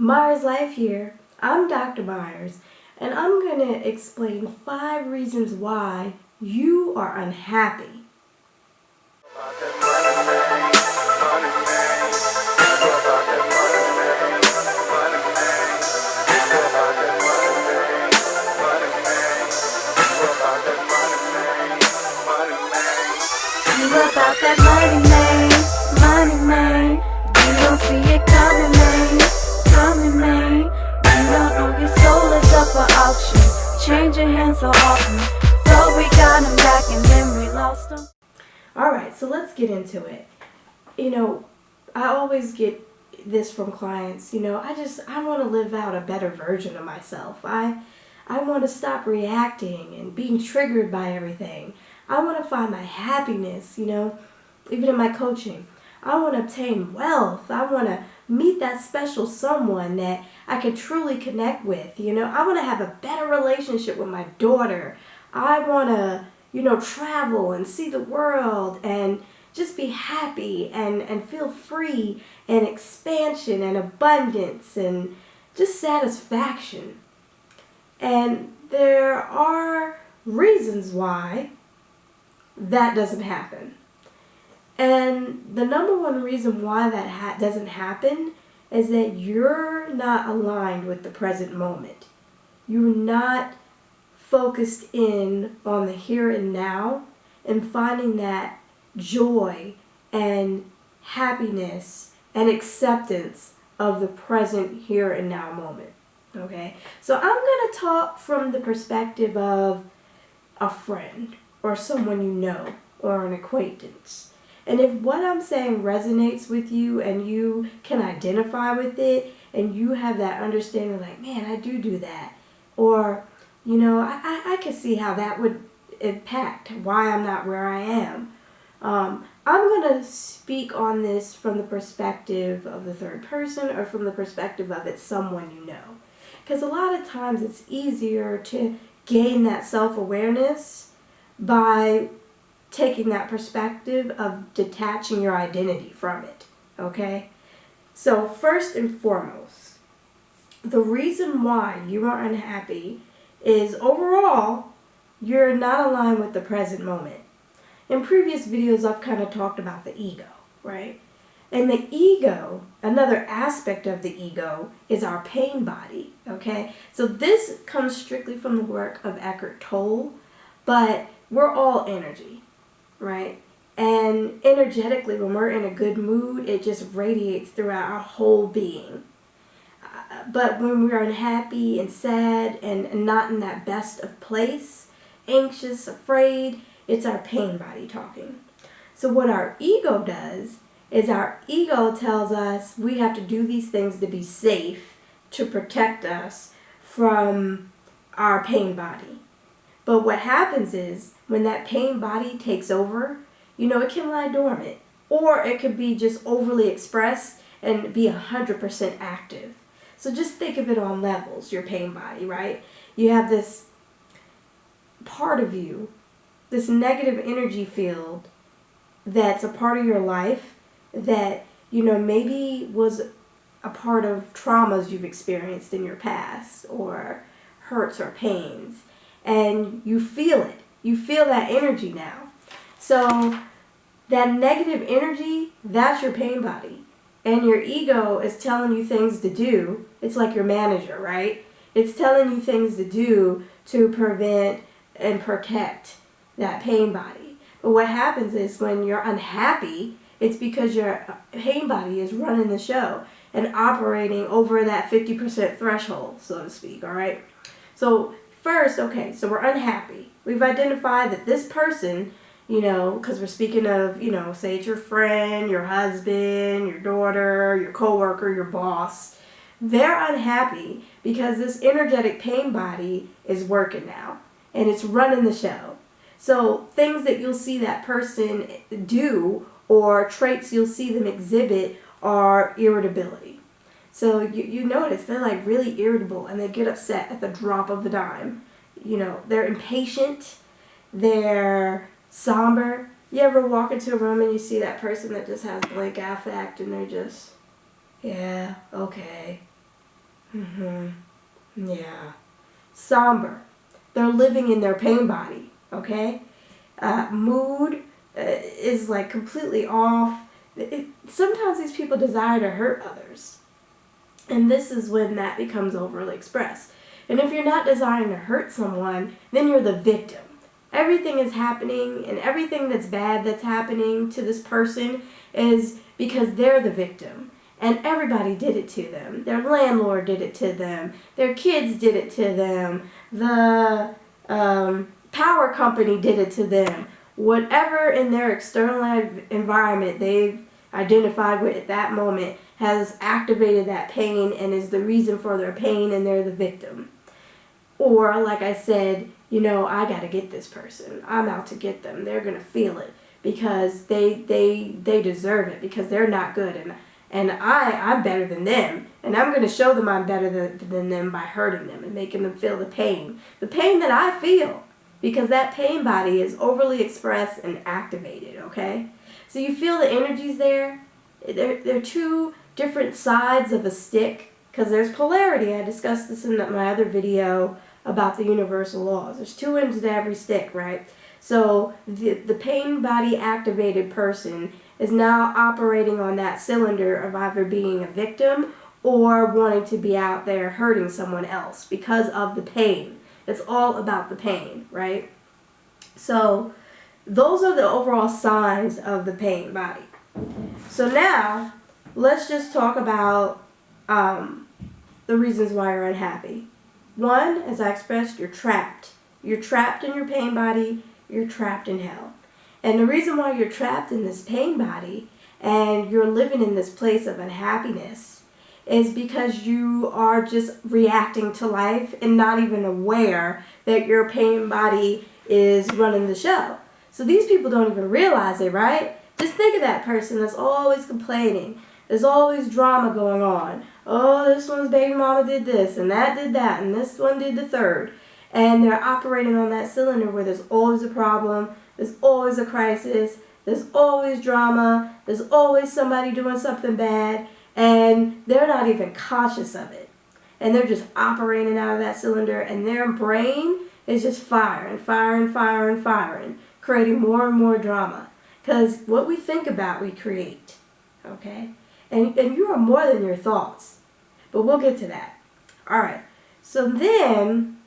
Myers Life here. I'm Dr. Myers, and I'm going to explain 5 reasons why you are unhappy. You about that money, man. You don't see it coming, man. You don't know your soul is up for auction. Changing hands so often. Thought we got them back and then we lost them. Alright, so let's get into it. I always get this from clients. I want to live out a better version of myself. I want to stop reacting and being triggered by everything. I want to find my happiness, even in my coaching. I want to obtain wealth. I want to meet that special someone that I can truly connect with. I want to have a better relationship with my daughter. I want to, travel and see the world and just be happy and feel free and expansion and abundance and just satisfaction. And there are reasons why that doesn't happen. And the number one reason why that doesn't happen is that you're not aligned with the present moment. You're not focused in on the here and now and finding that joy and happiness and acceptance of the present here and now moment. Okay? So I'm going to talk from the perspective of a friend or someone you know or an acquaintance. And if what I'm saying resonates with you and you can identify with it and you have that understanding like, man, I do that. Or, I can see how that would impact why I'm not where I am. I'm going to speak on this from the perspective of the third person or from the perspective of it's someone you know. Because a lot of times it's easier to gain that self-awareness by taking that perspective of detaching your identity from it, okay? So first and foremost, the reason why you are unhappy is overall, you're not aligned with the present moment. In previous videos, I've kind of talked about the ego, right? And the ego, another aspect of the ego, is our pain body, okay? So this comes strictly from the work of Eckhart Tolle, but we're all energy, right? And energetically, when we're in a good mood, it just radiates throughout our whole being. But when we're unhappy and sad and not in that best of place, anxious, afraid, it's our pain body talking. So what our ego does is our ego tells us we have to do these things to be safe, to protect us from our pain body. But what happens is when that pain body takes over, it can lie dormant. Or it could be just overly expressed and be 100% active. So just think of it on levels, your pain body, right? You have this part of you, this negative energy field that's a part of your life that, maybe was a part of traumas you've experienced in your past or hurts or pains. And you feel it. You feel that energy now. So that negative energy, that's your pain body. And your ego is telling you things to do. It's like your manager, right? It's telling you things to do to prevent and protect that pain body. But what happens is when you're unhappy, it's because your pain body is running the show and operating over that 50% threshold, so to speak, all right? So first, okay, so we're unhappy. We've identified that this person, because we're speaking of, say it's your friend, your husband, your daughter, your coworker, your boss. They're unhappy because this energetic pain body is working now and it's running the show. So things that you'll see that person do or traits you'll see them exhibit are irritability. So you notice they're like really irritable and they get upset at the drop of a dime. They're impatient, they're somber. You ever walk into a room and you see that person that just has blank affect and they're just, yeah, okay. Yeah. Somber. They're living in their pain body, okay? Mood is like completely off. Sometimes these people desire to hurt others. And this is when that becomes overly expressed. And if you're not desiring to hurt someone, then you're the victim. Everything is happening, and everything that's bad that's happening to this person is because they're the victim. And everybody did it to them. Their landlord did it to them. Their kids did it to them. The power company did it to them. Whatever in their external environment they've identified with at that moment has activated that pain and is the reason for their pain, and they're the victim. Or, like I said, I got to get this person. I'm out to get them. They're going to feel it because they deserve it, because they're not good, and I'm better than them, and I'm going to show them I'm better than them by hurting them and making them feel the pain that I feel, because that pain body is overly expressed and activated, okay? So you feel the energies there? They're two different sides of a stick, because there's polarity. I discussed this in my other video about the universal laws. There's two ends to every stick, right? So the pain body activated person is now operating on that cylinder of either being a victim or wanting to be out there hurting someone else because of the pain. It's all about the pain, right? So those are the overall signs of the pain body. So now let's just talk about the reasons why you're unhappy. One, as I expressed, you're trapped. You're trapped in your pain body. You're trapped in hell. And the reason why you're trapped in this pain body and you're living in this place of unhappiness is because you are just reacting to life and not even aware that your pain body is running the show. So these people don't even realize it, right? Just think of that person that's always complaining. There's always drama going on. Oh, this one's baby mama did this, and that did that, and this one did the third. And they're operating on that cylinder where there's always a problem, there's always a crisis, there's always drama, there's always somebody doing something bad, and they're not even conscious of it. And they're just operating out of that cylinder, and their brain is just firing, creating more and more drama. Because what we think about, we create, okay? And you are more than your thoughts. But we'll get to that. All right. So then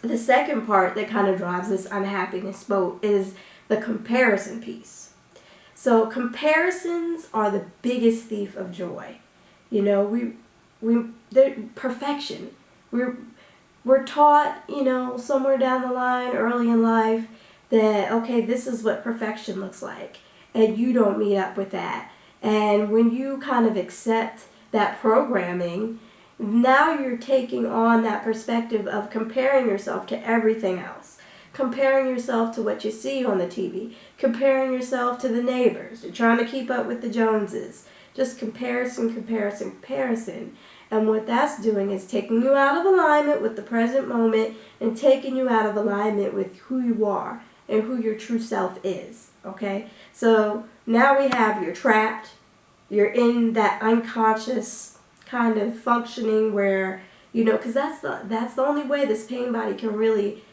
the second part that kind of drives this unhappiness boat is the comparison piece. So comparisons are the biggest thief of joy. They're perfection. We're taught, somewhere down the line, early in life, that, okay, this is what perfection looks like, and you don't meet up with that. And when you kind of accept that programming, now you're taking on that perspective of comparing yourself to everything else. Comparing yourself to what you see on the TV. Comparing yourself to the neighbors. You're trying to keep up with the Joneses. Just comparison. And what that's doing is taking you out of alignment with the present moment and taking you out of alignment with who you are and who your true self is. Okay? So now we have you're trapped. You're in that unconscious kind of functioning where, because that's the only way this pain body can really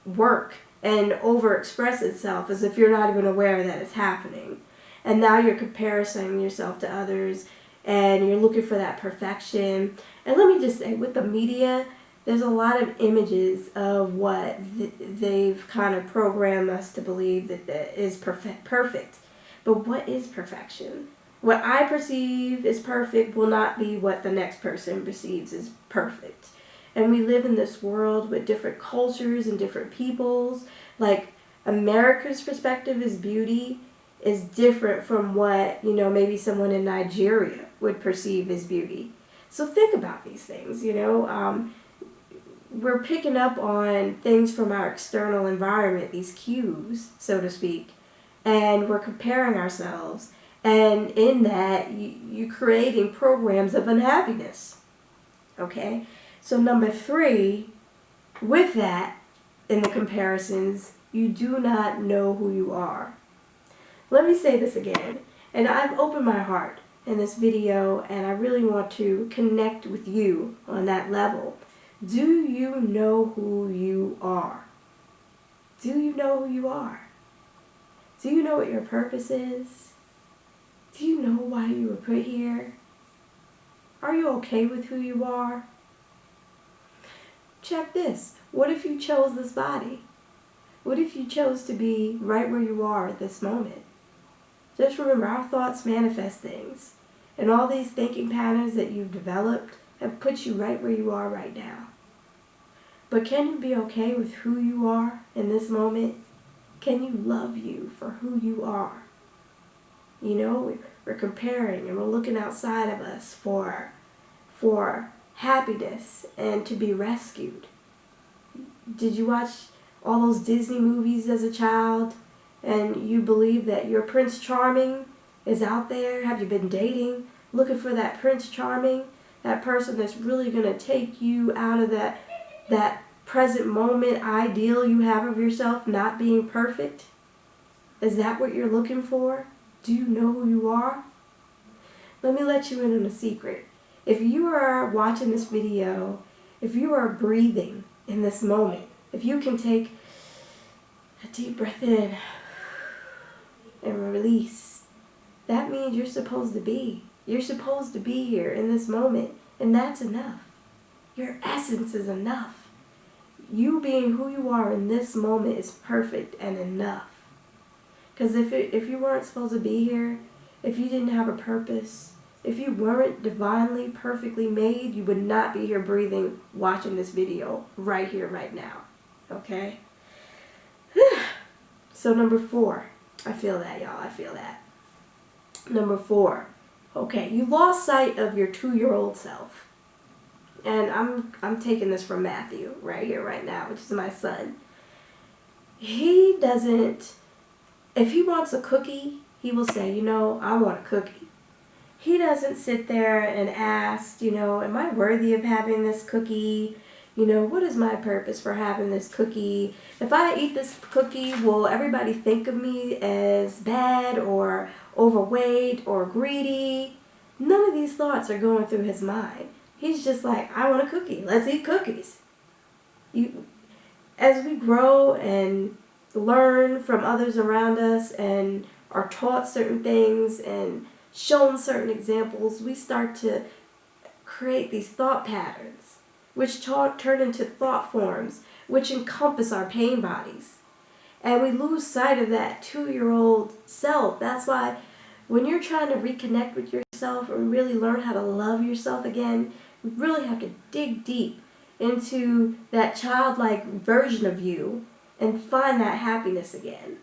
work and overexpress itself, is if you're not even aware that it's happening. And now you're comparing yourself to others, and you're looking for that perfection. And let me just say, with the media, there's a lot of images of what they've kind of programmed us to believe that is perfect. But what is perfection? What I perceive is perfect will not be what the next person perceives as perfect. And we live in this world with different cultures and different peoples. Like, America's perspective is beauty is different from what, maybe someone in Nigeria would perceive as beauty. So think about these things, we're picking up on things from our external environment, these cues, so to speak, and we're comparing ourselves. And in that, you're creating programs of unhappiness. Okay? So number 3, with that, in the comparisons, you do not know who you are. Let me say this again. And I've opened my heart. in this video, and I really want to connect with you on that level. Do you know who you are? Do you know who you are? Do you know what your purpose is? Do you know why you were put here? Are you okay with who you are? Check this. What if you chose this body? What if you chose to be right where you are at this moment? Just remember, our thoughts manifest things. And all these thinking patterns that you've developed have put you right where you are right now. But can you be okay with who you are in this moment? Can you love you for who you are? You know, we're comparing and we're looking outside of us for happiness and to be rescued. Did you watch all those Disney movies as a child and you believe that your Prince Charming is out there? Have you been dating, looking for that Prince Charming, that person that's really going to take you out of that present moment ideal you have of yourself not being perfect? Is that what you're looking for? Do you know who you are? Let me let you in on a secret. If you are watching this video, if you are breathing in this moment, if you can take a deep breath in and release, that means you're supposed to be. You're supposed to be here in this moment, and that's enough. Your essence is enough. You being who you are in this moment is perfect and enough. Because if you weren't supposed to be here, if you didn't have a purpose, if you weren't divinely, perfectly made, you would not be here breathing, watching this video right here, right now. Okay? So number 4. I feel that, y'all. I feel that. Number 4. Okay, you lost sight of your 2-year-old self. And I'm taking this from Matthew right here, right now, which is my son. He doesn't, if he wants a cookie, he will say, you know, I want a cookie. He doesn't sit there and ask, you know, am I worthy of having this cookie? You know, what is my purpose for having this cookie? If I eat this cookie, will everybody think of me as bad or overweight or greedy? None of these thoughts are going through his mind. He's just like, I want a cookie. Let's eat cookies. As we grow and learn from others around us and are taught certain things and shown certain examples, we start to create these thought patterns, which turn into thought forms, which encompass our pain bodies. And we lose sight of that 2-year-old self. That's why when you're trying to reconnect with yourself and really learn how to love yourself again, you really have to dig deep into that childlike version of you and find that happiness again.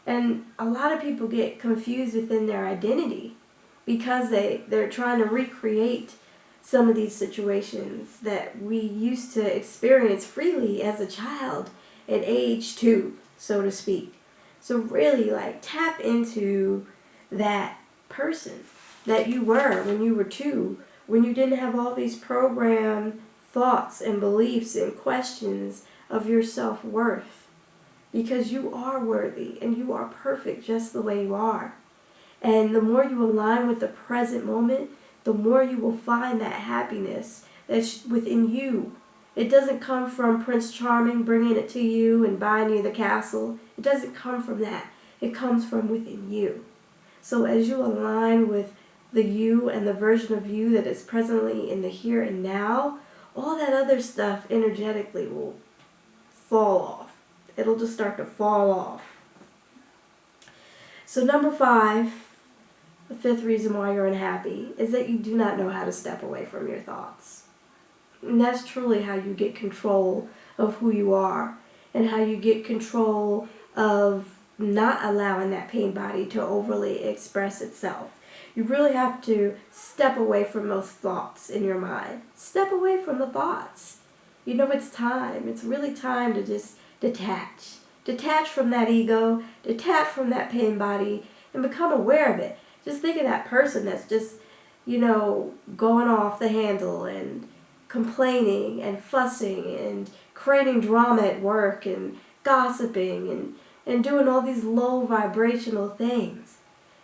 And a lot of people get confused within their identity because they're trying to recreate some of these situations that we used to experience freely as a child at age 2, so to speak. So really, tap into that person that you were when you were 2, when you didn't have all these programmed thoughts and beliefs and questions of your self-worth. Because you are worthy and you are perfect just the way you are. And the more you align with the present moment, the more you will find that happiness that's within you. It doesn't come from Prince Charming bringing it to you and buying you the castle. It doesn't come from that. It comes from within you. So as you align with the you and the version of you that is presently in the here and now, all that other stuff energetically will fall off. It'll just start to fall off. So number 5, the 5th reason why you're unhappy, is that you do not know how to step away from your thoughts. And that's truly how you get control of who you are and how you get control of not allowing that pain body to overly express itself. You really have to step away from those thoughts in your mind. Step away from the thoughts. You know, it's time. It's really time to just detach. Detach from that ego, detach from that pain body, and become aware of it. Just think of that person that's just, going off the handle and complaining and fussing and creating drama at work and gossiping and doing all these low vibrational things.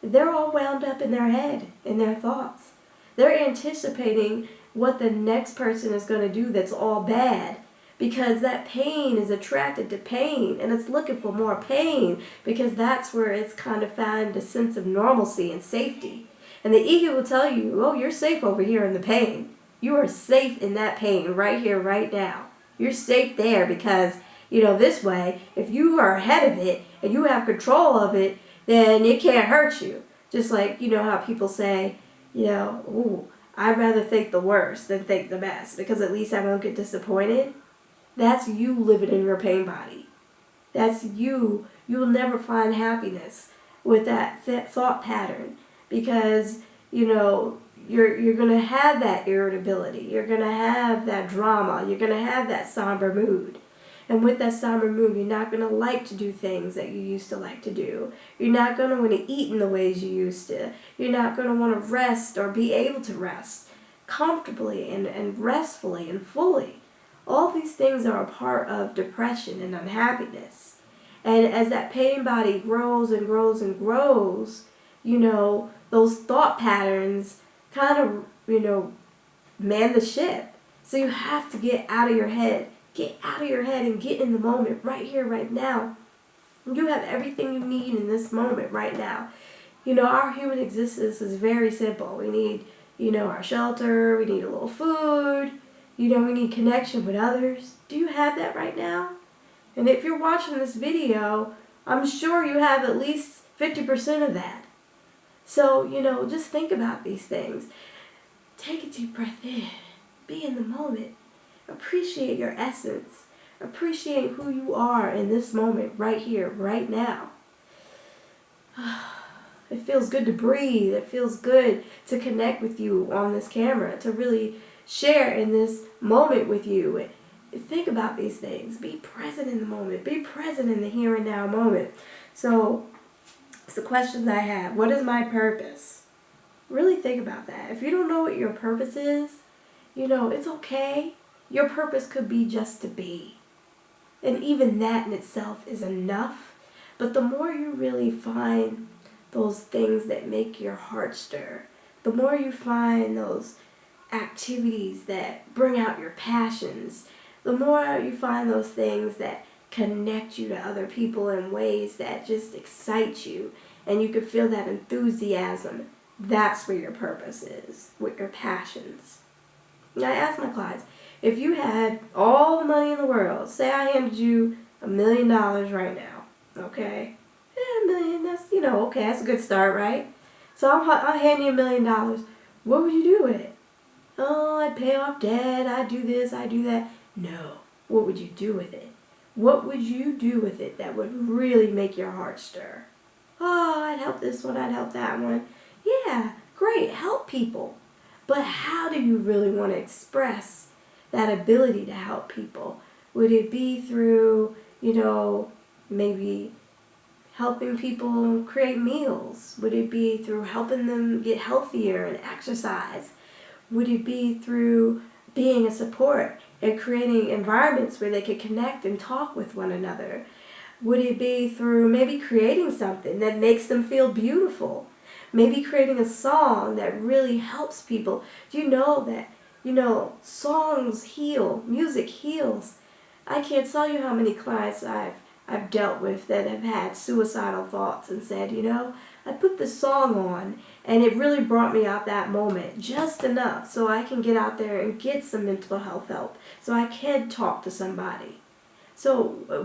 they're all wound up in their head, in their thoughts. They're anticipating what the next person is going to do that's all bad, because that pain is attracted to pain, and it's looking for more pain, because that's where it's kind of found a sense of normalcy and safety. And the ego will tell you, oh, you're safe over here in the pain. You are safe in that pain right here, right now. You're safe there because, this way, if you are ahead of it and you have control of it, then it can't hurt you. Just like, how people say, ooh, I'd rather think the worst than think the best, because at least I won't get disappointed. That's you living in your pain body. That's you. You'll never find happiness with that thought pattern, because, you're going to have that irritability. You're going to have that drama. You're going to have that somber mood. And with that somber mood, you're not going to like to do things that you used to like to do. You're not going to want to eat in the ways you used to. You're not going to want to rest or be able to rest comfortably and restfully and fully. All these things are a part of depression and unhappiness. And as that pain body grows and grows and grows, those thought patterns kind of, man the ship. So you have to get out of your head. Get out of your head and get in the moment right here, right now. You have everything you need in this moment right now. Our human existence is very simple. We need, our shelter. We need a little food. We need connection with others. Do you have that right now? And if you're watching this video, I'm sure you have at least 50% of that. So, just think about these things. Take a deep breath in. Be in the moment. Appreciate your essence. Appreciate who you are in this moment, right here, right now. It feels good to breathe. It feels good to connect with you on this camera, to really share in this moment with you. Think about these things. Be present in the moment. Be present in the here and now moment. So, it's the questions I have. What is my purpose? Really think about that. If you don't know what your purpose is, it's okay. Your purpose could be just to be. And even that in itself is enough. But the more you really find those things that make your heart stir, the more you find those activities that bring out your passions, the more you find those things that connect you to other people in ways that just excite you, and you can feel that enthusiasm, that's where your purpose is, with your passions. Now I ask my clients, if you had all the money in the world, say I handed you $1 million right now, okay? $1 million, that's, okay, that's a good start, right? So I'll hand you $1 million. What would you do with it? Oh, I'd pay off debt, I'd do this, I'd do that. No. What would you do with it? What would you do with it that would really make your heart stir? Oh, I'd help this one, I'd help that one. Yeah, great, help people. But how do you really want to express that ability to help people? Would it be through, maybe helping people create meals? Would it be through helping them get healthier and exercise? Would it be through being a support and creating environments where they could connect and talk with one another? Would it be through maybe creating something that makes them feel beautiful? Maybe creating a song that really helps people. Do you know that, songs heal, music heals? I can't tell you how many clients I've dealt with that have had suicidal thoughts and said, I put this song on and it really brought me out that moment just enough so I can get out there and get some mental health help, so I can talk to somebody. So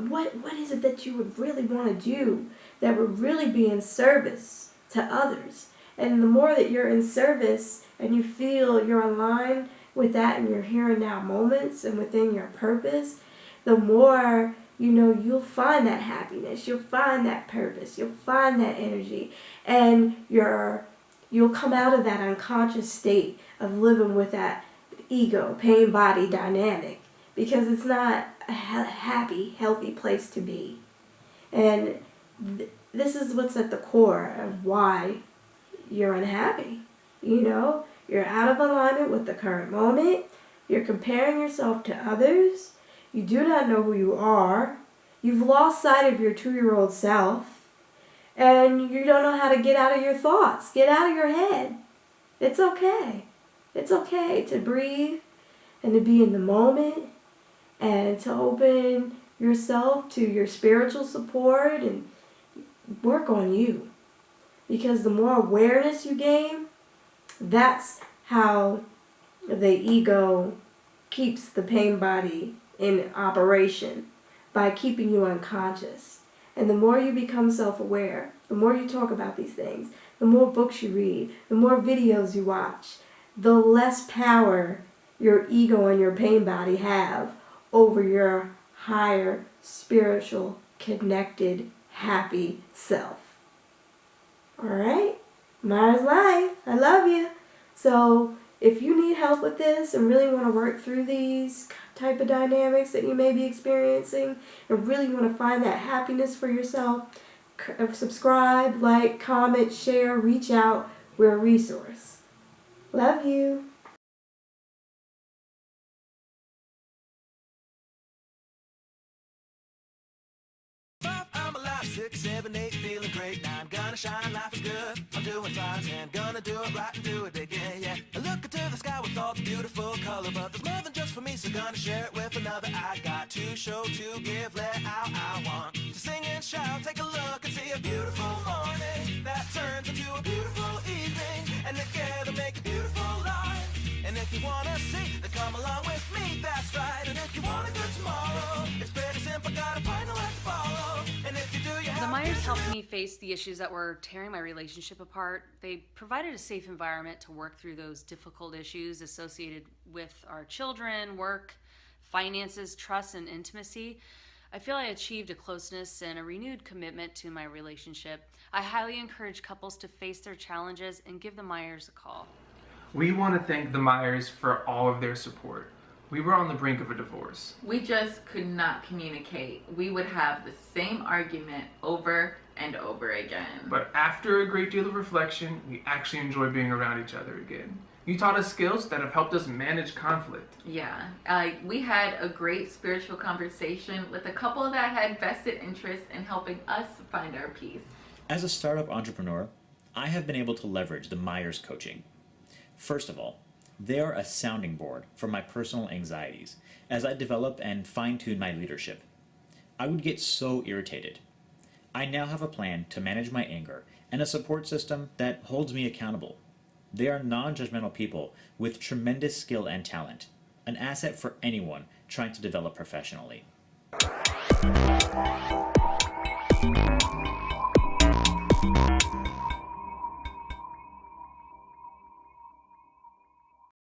what is it that you would really want to do that would really be in service to others? And the more that you're in service and you feel you're aligned with that in your here and now moments and within your purpose, the more you'll find that happiness, you'll find that purpose, you'll find that energy, and you'll come out of that unconscious state of living with that ego, pain body dynamic, because it's not a happy, healthy place to be. And this is what's at the core of why you're unhappy. You're out of alignment with the current moment. You're comparing yourself to others. You do not know who you are. You've lost sight of your 2-year-old self. and you don't know how to get out of your thoughts, get out of your head. It's okay. It's okay to breathe and to be in the moment and to open yourself to your spiritual support and work on you. Because the more awareness you gain, that's how the ego keeps the pain body in operation, by keeping you unconscious. And the more you become self-aware, the more you talk about these things, the more books you read, the more videos you watch, the less power your ego and your pain body have over your higher, spiritual, connected, happy self. Alright? Myers Life. I love you. So, if you need help with this and really want to work through these type of dynamics that you may be experiencing and really want to find that happiness for yourself, subscribe, like, comment, share, reach out. We're a resource. Love you. I'm alive, 6, 7, 8, feeling great. Now I'm gonna shine, life is good. I'm doing fine, and gonna do it right and do it again, yeah. I look into the sky with all the beautiful color, but there's more than just for me, so gonna share it with another. I got to show, to give, let out. I want to sing and shout, take a look and see a beautiful morning that turns into a beautiful evening, and together make a beautiful life. And if you wanna see, then come along with me, that's right. And if you want a good tomorrow, it's pretty simple, gotta find a life to follow. And if you do, you have The Myers helped me face the issues that were tearing my relationship apart. They provided a safe environment to work through those difficult issues associated with our children, work, finances, trust, and intimacy. I feel I achieved a closeness and a renewed commitment to my relationship. I highly encourage couples to face their challenges and give the Myers a call. We want to thank the Myers for all of their support. We were on the brink of a divorce. We just could not communicate. We would have the same argument over and over again. But after a great deal of reflection, we actually enjoy being around each other again. You taught us skills that have helped us manage conflict. Yeah, we had a great spiritual conversation with a couple that had vested interest in helping us find our peace. As a startup entrepreneur, I have been able to leverage the Myers coaching. First of all, they are a sounding board for my personal anxieties as I develop and fine-tune my leadership. I would get so irritated. I now have a plan to manage my anger and a support system that holds me accountable. They are non-judgmental people with tremendous skill and talent, an asset for anyone trying to develop professionally.